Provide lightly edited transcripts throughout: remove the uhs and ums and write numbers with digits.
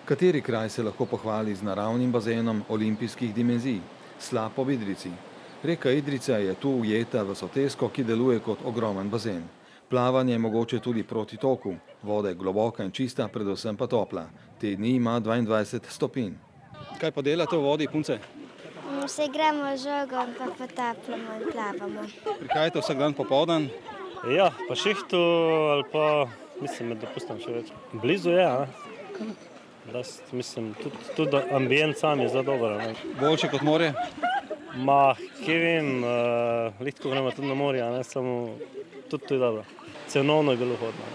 Kateri kraj se lahko pohvali z naravnim bazenom olimpijskih dimenzij? Slap ob Idrijci. Reka Idrijca je tu ujeta v sotesko, ki deluje kot ogromen bazen. Plavanje je mogoče tudi proti toku. Voda je globoka in čista, predvsem pa topla. Te dni ima 22 stopinj. Kaj pa delate v vodi, punce? Se igramo žogo, pa potapljamo in plavamo. Prihajate vsak dan popoldan? Ja, pa šihtu ali pa, mislim, med dopustom še več. Blizu je, mislim, tudi ambient sam je zelo dober. Boljše kot morje? Ma, kje vem, lahko gremo tudi na morje, samo tudi to je dobro. Cenovno je bilo hodno.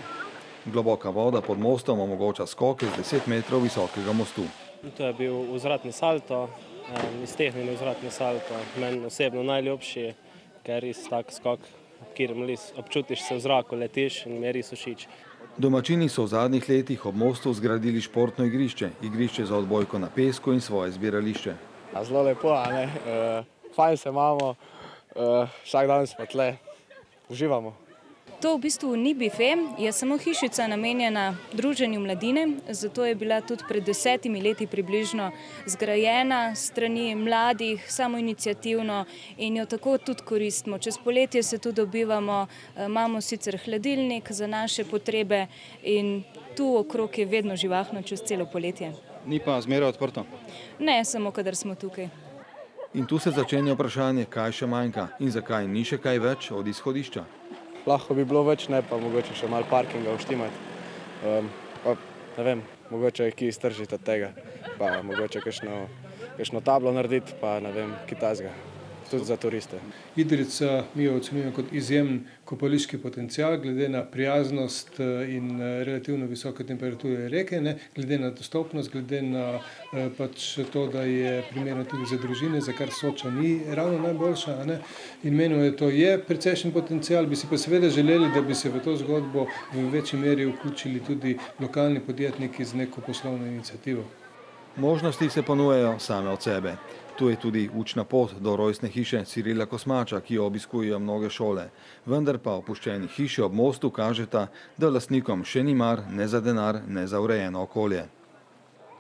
Globoka voda pod mostom omogoča skoke z 10 metrov visokega mostu. To je bil vzvratni salto, iztehnjeni vzvratni salto. Meni osebno najljubši, ker je res tak skok, kjer občutiš se v zraku, letiš in mi je res všeč. Domačini so v zadnjih letih ob mostu zgradili športno igrišče, igrišče za odbojko na pesku in svoje zbirališče. Zelo lepo, fajn se imamo, vsak dan smo tle, uživamo. To v bistvu ni bife, je samo hišica namenjena druženju mladine, zato je bila tudi pred 10 leti približno zgrajena strani mladih, samoiniciativno in jo tako tudi koristimo. Čez poletje se tu dobivamo, imamo sicer hladilnik za naše potrebe in tu okrog je vedno živahno čez celo poletje. Ni pa zmeraj odprto? Ne, samo kadar smo tukaj. In tu se začenja vprašanje, kaj še manjka in zakaj ni še kaj več od izhodišča. Lahko bi bilo več, ne pa mogoče še malo parkinga uštimati. Ne vem, mogoče ki iztržiti od tega, pa mogoče kakšno tablo narediti, pa ne vem, ki tasga. Tudi za turiste. Idrijca mi jo ocenjujemo kot izjemen kopališki potencial, glede na prijaznost in relativno visoke temperature reke, glede na dostopnost, glede na to, da je primerna tudi za družine, za kar Soča ni ravno najboljša. In menimo, da to je precejšen potencial, bi si pa seveda želeli, da bi se v to zgodbo v večji meri vključili tudi lokalni podjetniki z neko poslovno iniciativo. Možnosti se ponujajo same od sebe. Tu je tudi učna pot do rojstne hiše Cirila Kosmača, ki jo obiskujejo mnoge šole. Vendar pa opuščeni hiši ob mostu kažeta, da lastnikom še ni mar ne za denar, ne za urejeno okolje.